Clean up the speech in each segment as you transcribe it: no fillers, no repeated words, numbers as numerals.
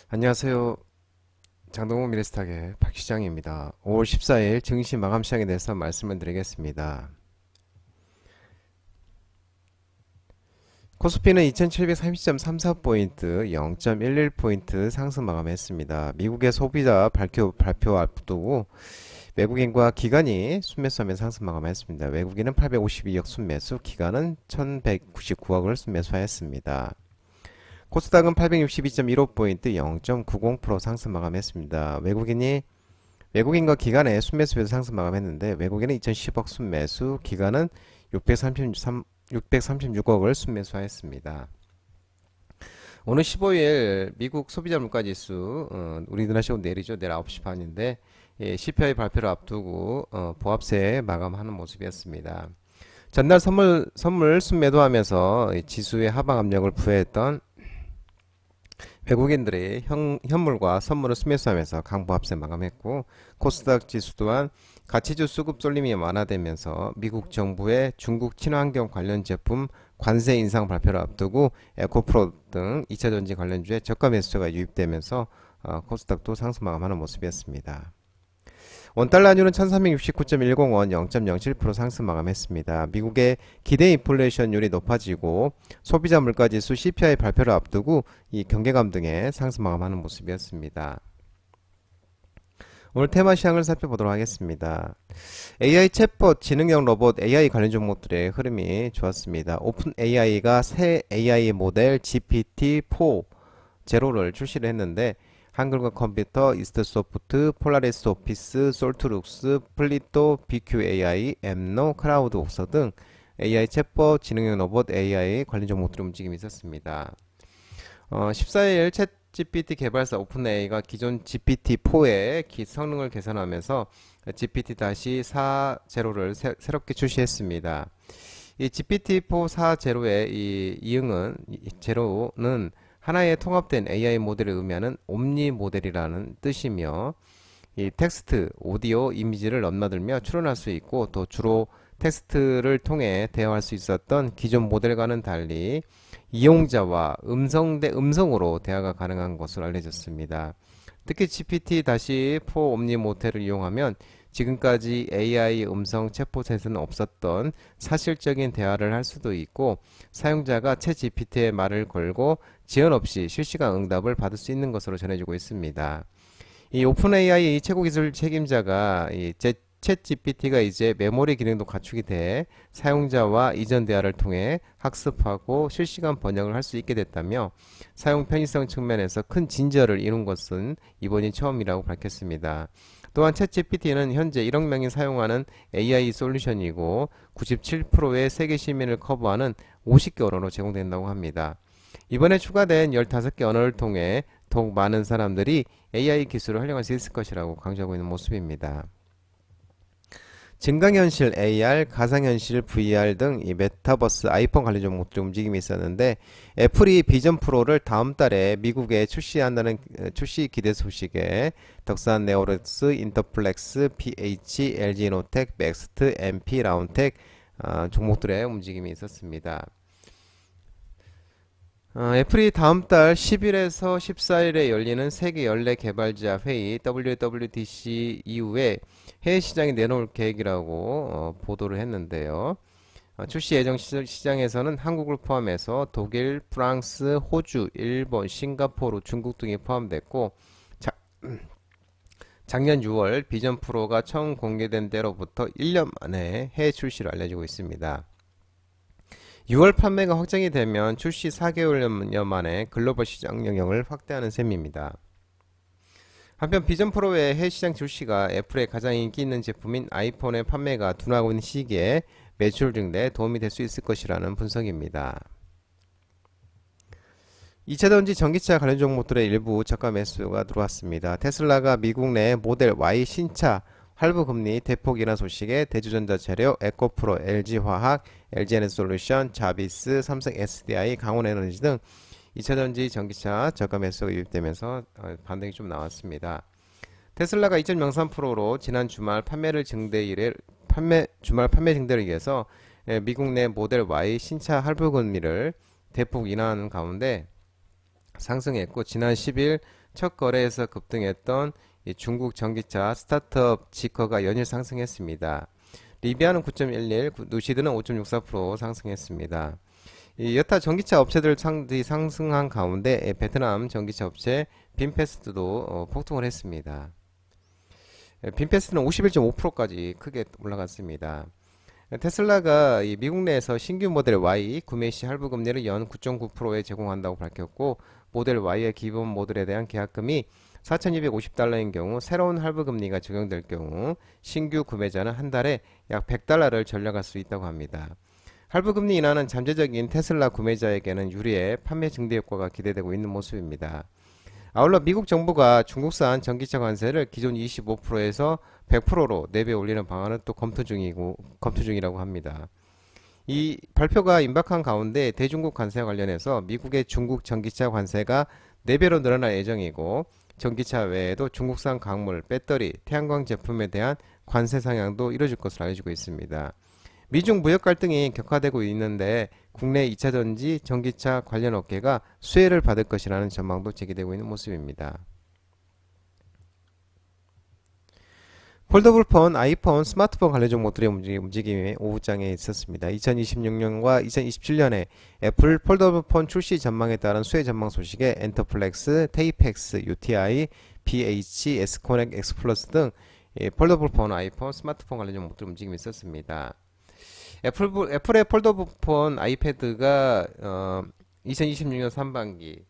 안녕하세요. 장동호 미래스탁의 박 시장입니다. 5월 14일 증시 마감 시장에 대해서 말씀을 드리겠습니다. 코스피는 2730.34포인트, 0.11포인트 상승 마감했습니다. 미국의 소비자 발표 앞두고 외국인과 기관이 순매수하며 상승 마감했습니다. 외국인은 852억 순매수, 기관은 1199억을 순매수하였습니다. 코스닥은 862.15포인트 0.90% 상승 마감했습니다. 외국인과 기관의 순매수에서 상승 마감했는데 외국인은 2010억 순매수, 기관은 636억을 순매수하였습니다. 오늘 15일 미국 소비자 물가지수, 우리나라 시간 내일이죠. 내일 9시 반인데 CPI 발표를 앞두고 보합세 마감하는 모습이었습니다. 전날 선물 순매도하면서 지수의 하방 압력을 부여했던 외국인들이 현물과 선물을 순매수하면서 강보합세 마감했고, 코스닥 지수 또한 가치주 수급 쏠림이 완화되면서 미국 정부의 중국 친환경 관련 제품 관세 인상 발표를 앞두고 에코프로 등 2차전지 관련주에 저가 매수세가 유입되면서 코스닥도 상승 마감하는 모습이었습니다. 원달러 환율은 1369.10원 0.07% 상승 마감했습니다. 미국의 기대 인플레이션율이 높아지고 소비자 물가지수 CPI 발표를 앞두고 이 경계감 등의 상승 마감하는 모습이었습니다. 오늘 테마 시황을 살펴보도록 하겠습니다. AI 챗봇, 지능형 로봇, AI 관련 종목들의 흐름이 좋았습니다. 오픈 AI가 새 AI 모델 GPT-4 제로를 출시를 했는데 한글과 컴퓨터, 이스트소프트, 폴라리스 오피스, 솔트룩스, 플리또, BQAI, 엠노, 크라우드 옥서 등 AI 챗봇, 지능형 로봇, AI 관련 종목들의 움직임이 있었습니다. 14일 챗 GPT 개발사 오픈AI가 기존 GPT-4의 성능을 개선하면서 GPT-4 제로를 새롭게 출시했습니다. 이 GPT-4 4 제로의 제로는 하나의 통합된 AI 모델을 의미하는 옴니 모델이라는 뜻이며, 이 텍스트, 오디오, 이미지를 넘나들며 추론할 수 있고 또 주로 텍스트를 통해 대화할 수 있었던 기존 모델과는 달리 이용자와 음성 대 음성으로 대화가 가능한 것으로 알려졌습니다. 특히 GPT-4 옴니 모델을 이용하면 지금까지 AI 음성 챗봇에서는 없었던 사실적인 대화를 할 수도 있고, 사용자가 챗 GPT의 말을 걸고 지연 없이 실시간 응답을 받을 수 있는 것으로 전해지고 있습니다. 이 오픈 AI 최고 기술 책임자가 챗 GPT가 이제 메모리 기능도 갖추게 돼 사용자와 이전 대화를 통해 학습하고 실시간 번역을 할 수 있게 됐다며, 사용 편의성 측면에서 큰 진전을 이룬 것은 이번이 처음이라고 밝혔습니다. 또한 챗GPT는 현재 1억 명이 사용하는 AI 솔루션이고 97%의 세계 시민을 커버하는 50개 언어로 제공된다고 합니다. 이번에 추가된 15개 언어를 통해 더욱 많은 사람들이 AI 기술을 활용할 수 있을 것이라고 강조하고 있는 모습입니다. 증강현실 AR, 가상현실 VR 등 이 메타버스 아이폰 관련 종목들의 움직임이 있었는데, 애플이 비전 프로를 다음 달에 미국에 출시한다는 출시 기대 소식에 덕산 네오렉스, 인터플렉스, PH, LG노텍, 맥스트, MP, 라운텍 종목들의 움직임이 있었습니다. 애플이 다음 달 10일에서 14일에 열리는 세계 연례 개발자 회의 WWDC 이후에 해외 시장에 내놓을 계획이라고 보도를 했는데요. 출시 예정 시장에서는 한국을 포함해서 독일, 프랑스, 호주, 일본, 싱가포르, 중국 등이 포함됐고, 작년 6월 비전 프로가 처음 공개된 때로부터 1년 만에 해외 출시를 알려지고 있습니다. 6월 판매가 확정이 되면 출시 4개월여 만에 글로벌 시장 영역을 확대하는 셈입니다. 한편 비전 프로의 해외 시장 출시가 애플의 가장 인기 있는 제품인 아이폰의 판매가 둔화하고 있는 시기에 매출 증대에 도움이 될 수 있을 것이라는 분석입니다. 2차전지 전기차 관련 종목들의 일부 저가 매수가 들어왔습니다. 테슬라가 미국 내 모델 Y 신차 할부 금리 대폭 인하 소식에 대주전자 재료, 에코프로, LG화학, LG에너지솔루션, 자비스, 삼성 SDI, 강원에너지 등 2차전지 전기차 저가 매수가 유입되면서 반등이 좀 나왔습니다. 테슬라가 2.03%로 지난 주말 주말 판매 증대를 위해서 미국 내 모델 Y 신차 할부 금리를 대폭 인하하는 가운데 상승했고, 지난 10일 첫 거래에서 급등했던 이 중국 전기차 스타트업 지커가 연일 상승했습니다. 리비아는 9.11, 누시드는 5.64% 상승했습니다. 이 여타 전기차 업체들 상승한 가운데 베트남 전기차 업체 빈페스트도 폭등을 했습니다. 빈페스트는 51.5%까지 크게 올라갔습니다. 테슬라가 이 미국 내에서 신규 모델 Y 구매 시 할부 금리를 연 9.9%에 제공한다고 밝혔고, 모델 Y의 기본 모델에 대한 계약금이 4,250달러인 경우 새로운 할부 금리가 적용될 경우 신규 구매자는 한 달에 약 100달러를 절약할 수 있다고 합니다. 할부 금리 인하는 잠재적인 테슬라 구매자에게는 유리해 판매 증대 효과가 기대되고 있는 모습입니다. 아울러 미국 정부가 중국산 전기차 관세를 기존 25%에서 100%로 4배 올리는 방안은 또 검토 중이라고 합니다. 이 발표가 임박한 가운데 대중국 관세와 관련해서 미국의 중국 전기차 관세가 4배로 늘어날 예정이고, 전기차 외에도 중국산 광물, 배터리, 태양광 제품에 대한 관세 상향도 이뤄질 것으로 알려지고 있습니다. 미중 무역 갈등이 격화되고 있는데 국내 2차전지 전기차 관련 업계가 수혜를 받을 것이라는 전망도 제기되고 있는 모습입니다. 폴더블 폰, 아이폰, 스마트폰 관련 종목들의 움직임이 오후장에 있었습니다. 2026년과 2027년에 애플 폴더블 폰 출시 전망에 따른 수혜 전망 소식에 엔터플렉스, 테이펙스, UTI, BH, S코넥, 엑스플러스 등 폴더블 폰, 아이폰, 스마트폰 관련 종목들 움직임이 있었습니다. 애플의 폴더블 폰 아이패드가 2026년 상반기,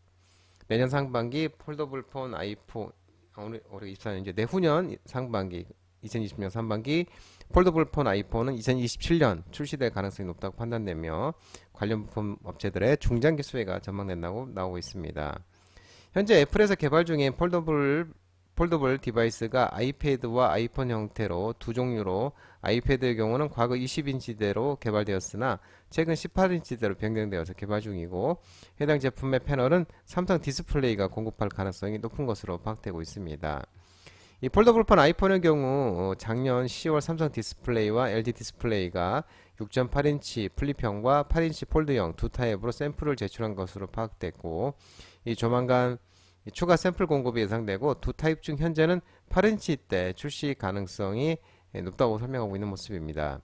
내년 상반기 폴더블 폰 아이폰, 올해 24년 이제 내후년 상반기, 2020년 상반기 폴더블 폰 아이폰은 2027년 출시될 가능성이 높다고 판단되며 관련 부품 업체들의 중장기 수혜가 전망된다고 나오고 있습니다. 현재 애플에서 개발 중인 폴더블 디바이스가 아이패드와 아이폰 형태로 두 종류로, 아이패드의 경우는 과거 20인치대로 개발되었으나 최근 18인치대로 변경되어서 개발 중이고, 해당 제품의 패널은 삼성 디스플레이가 공급할 가능성이 높은 것으로 파악되고 있습니다. 이 폴더블폰 아이폰의 경우 작년 10월 삼성 디스플레이와 LG 디스플레이가 6.8인치 플립형과 8인치 폴드형 두 타입으로 샘플을 제출한 것으로 파악됐고, 이 조만간 추가 샘플 공급이 예상되고 두 타입 중 현재는 8인치대 출시 가능성이 높다고 설명하고 있는 모습입니다.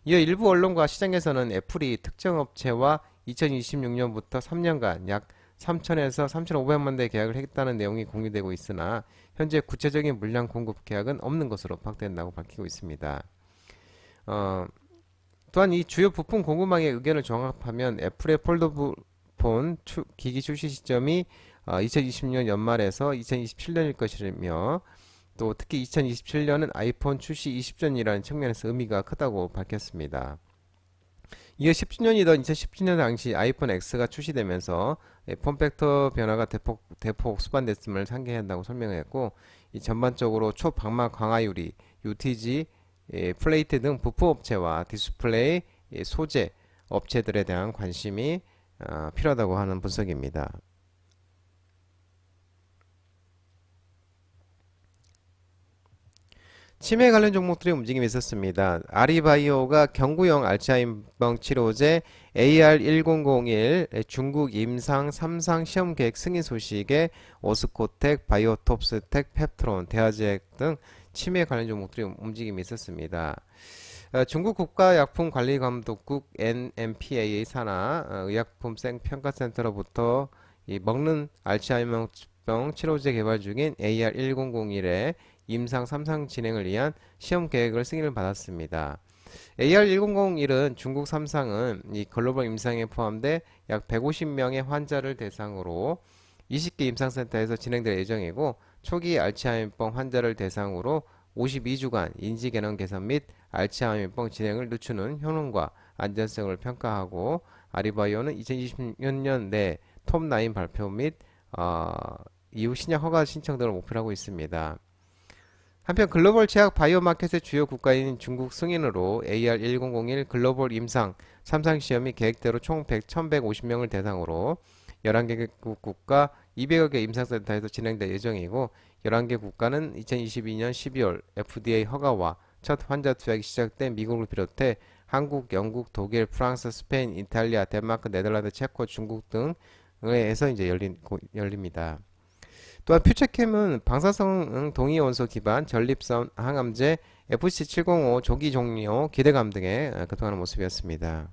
이어 일부 언론과 시장에서는 애플이 특정 업체와 2026년부터 3년간 약 3,000에서 3,500만 대 계약을 했다는 내용이 공유되고 있으나 현재 구체적인 물량 공급 계약은 없는 것으로 파악된다고 밝히고 있습니다. 또한 이 주요 부품 공급망의 의견을 종합하면 애플의 폴더폰 기기 출시 시점이 2026년 연말에서 2027년일 것이며, 또 특히 2027년은 아이폰 출시 20주년이라는 측면에서 의미가 크다고 밝혔습니다. 이어 10주년이던 2017년 당시 아이폰 X가 출시되면서 폼팩터 변화가 대폭 수반됐음을 상기한다고 설명했고, 이 전반적으로 초방막 강화유리, UTG, 플레이트 등 부품 업체와 디스플레이, 소재 업체들에 대한 관심이 필요하다고 하는 분석입니다. 치매 관련 종목들의 움직임이 있었습니다. 아리바이오가 경구용 알츠하이머 치료제 AR1001 중국 임상 3상 시험 계획 승인 소식에 오스코텍, 바이오톱스텍, 펩트론, 대화제약 등 치매 관련 종목들의 움직임이 있었습니다. 중국 국가약품관리감독국 NMPA 산하 의약품 평가센터로부터 이 먹는 알츠하이머병 치료제 개발 중인 AR1001의 임상 3상 진행을 위한 시험 계획을 승인을 받았습니다. AR1001은 중국 3상은 이 글로벌 임상에 포함돼 약 150명의 환자를 대상으로 20개 임상센터에서 진행될 예정이고, 초기 알츠하이머병 환자를 대상으로 52주간 인지개념 개선 및 알츠하이머병 진행을 늦추는 효능과 안전성을 평가하고, 아리바이오는 2026년 내 톱9 발표 및 이후 신약 허가 신청 등을 목표로 하고 있습니다. 한편 글로벌 제약 바이오마켓의 주요 국가인 중국 승인으로 AR1001 글로벌 임상 3상 시험이 계획대로 총 1,150명을 대상으로 11개국 국가 200여 개 임상센터에서 진행될 예정이고, 11개 국가는 2022년 12월 FDA 허가와 첫 환자 투약이 시작된 미국을 비롯해 한국, 영국, 독일, 프랑스, 스페인, 이탈리아, 덴마크, 네덜란드, 체코, 중국 등에서 이제 열립니다. 또한 퓨처캠은 방사성 동위 원소 기반 전립선 항암제 FC705 조기 종료 기대감 등에 교통하는 모습이었습니다.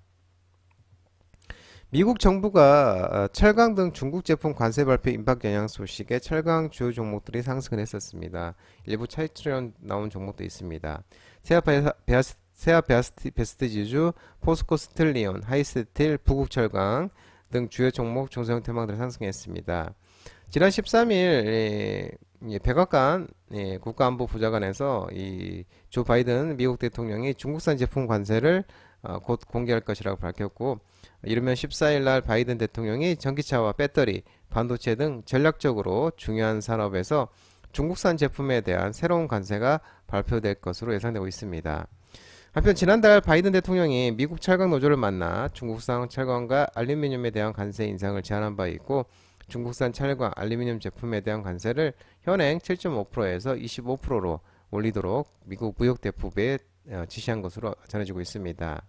미국 정부가 철강 등 중국 제품 관세 발표 임박 영향 소식에 철강 주요 종목들이 상승을 했었습니다. 일부 차익 나온 종목도 있습니다. 세아 베스트 지주, 포스코 스틸리온, 하이스틸, 부국철강 등 주요 종목 중소형 테마들이 상승했습니다. 지난 13일 백악관 국가안보 보좌관에서 조 바이든 미국 대통령이 중국산 제품 관세를 곧 공개할 것이라고 밝혔고, 이르면 14일 날 바이든 대통령이 전기차와 배터리, 반도체 등 전략적으로 중요한 산업에서 중국산 제품에 대한 새로운 관세가 발표될 것으로 예상되고 있습니다. 한편 지난달 바이든 대통령이 미국 철강 노조를 만나 중국산 철강과 알루미늄에 대한 관세 인상을 제안한 바 있고, 중국산 철강, 알루미늄 제품에 대한 관세를 현행 7.5%에서 25%로 올리도록 미국 무역대표부에 지시한 것으로 전해지고 있습니다.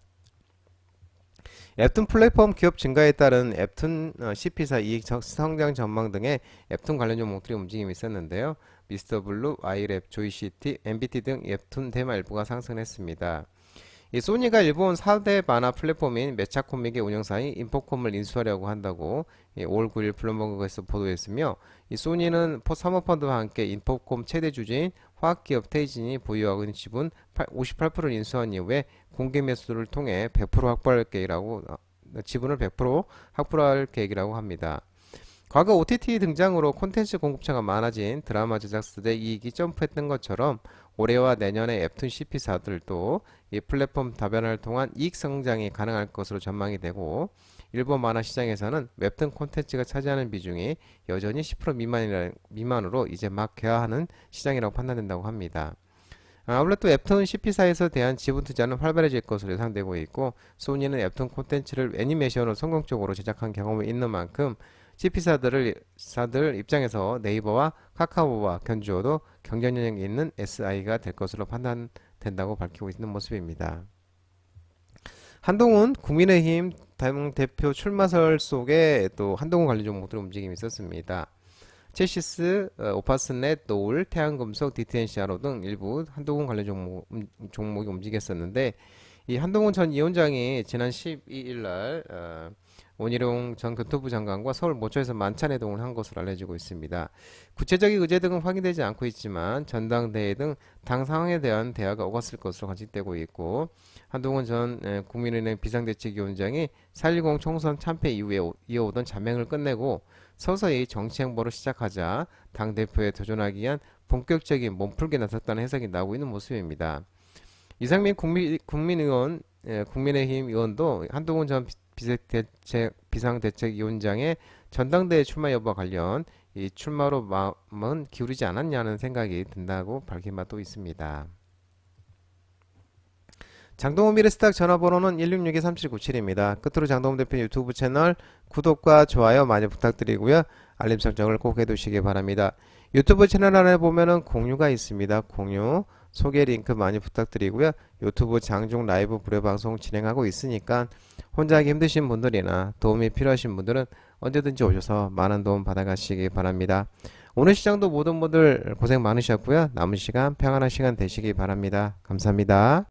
앱툰 플랫폼 기업 증가에 따른 앱툰 CP사 이익 성장 전망 등의 앱툰 관련 종목들이 움직임이 있었는데요. 미스터블루, 아이랩, 조이시티, MBT 등 앱툰 테마 일부가 상승했습니다. 소니가 일본 4대 만화 플랫폼인 메차코믹의 운영사인 인포콤을 인수하려고 한다고 5월 9일 블룸버그에서 보도했으며, 소니는 사모펀드와 함께 인포콤 최대 주주인 화학기업 테이진이 보유하고 있는 지분 58%를 인수한 이후에 공개 매수를 통해 100% 확보할 계획이라고, 지분을 100% 확보할 계획이라고 합니다. 과거 OTT 등장으로 콘텐츠 공급처가 많아진 드라마 제작사들의 이익이 점프했던 것처럼 올해와 내년의 앱툰 CP사들도 이 플랫폼 다변화를 통한 이익 성장이 가능할 것으로 전망이 되고, 일본 만화 시장에서는 웹툰 콘텐츠가 차지하는 비중이 여전히 10% 미만으로 이제 막 개화하는 시장이라고 판단된다고 합니다. 아울러 또 웹툰 CP사에서 대한 지분 투자는 활발해질 것으로 예상되고 있고, 소니는 웹툰 콘텐츠를 애니메이션으로 성공적으로 제작한 경험이 있는 만큼 CP사들 입장에서 네이버와 카카오와 견주어도 경쟁력이 있는 SI가 될 것으로 판단된다고 밝히고 있는 모습입니다. 한동훈 국민의힘 당대표 출마설 속에 또 한동훈 관련 종목들 움직임이 있었습니다. 체시스, 오파스넷, 노을, 태양금속, DTNCRO 등 일부 한동훈 관련 종목이 움직였었는데, 이 한동훈 전 위원장이 지난 12일 날 원희룡 전 교통부 장관과 서울 모처에서 만찬회동을 한 것으로 알려지고 있습니다. 구체적인 의제 등은 확인되지 않고 있지만 전당대회 등 당 상황에 대한 대화가 오갔을 것으로 관측되고 있고, 한동훈 전 국민은행 비상대책위원장이 4.10 총선 참패 이후에 이어오던 자맹을 끝내고 서서히 정치 행보를 시작하자 당대표에 도전하기 위한 본격적인 몸풀기에 나섰다는 해석이 나오고 있는 모습입니다. 이상민 국민의원, 국민의힘 의원도 한동훈 전 비상대책위원장의 전당대회 출마 여부와 관련 이 출마로 마음은 기울이지 않았냐는 생각이 든다고 밝힌 바도 있습니다. 장동훈 미래스탁 전화번호는 166-3797입니다. 끝으로 장동훈 대표 유튜브 채널 구독과 좋아요 많이 부탁드리고요. 알림 설정을 꼭 해두시기 바랍니다. 유튜브 채널 안에 보면은 공유가 있습니다. 공유, 소개 링크 많이 부탁드리고요. 유튜브 장중 라이브 무료 방송 진행하고 있으니까 혼자 하기 힘드신 분들이나 도움이 필요하신 분들은 언제든지 오셔서 많은 도움 받아가시기 바랍니다. 오늘 시장도 모든 분들 고생 많으셨고요. 남은 시간 평안한 시간 되시기 바랍니다. 감사합니다.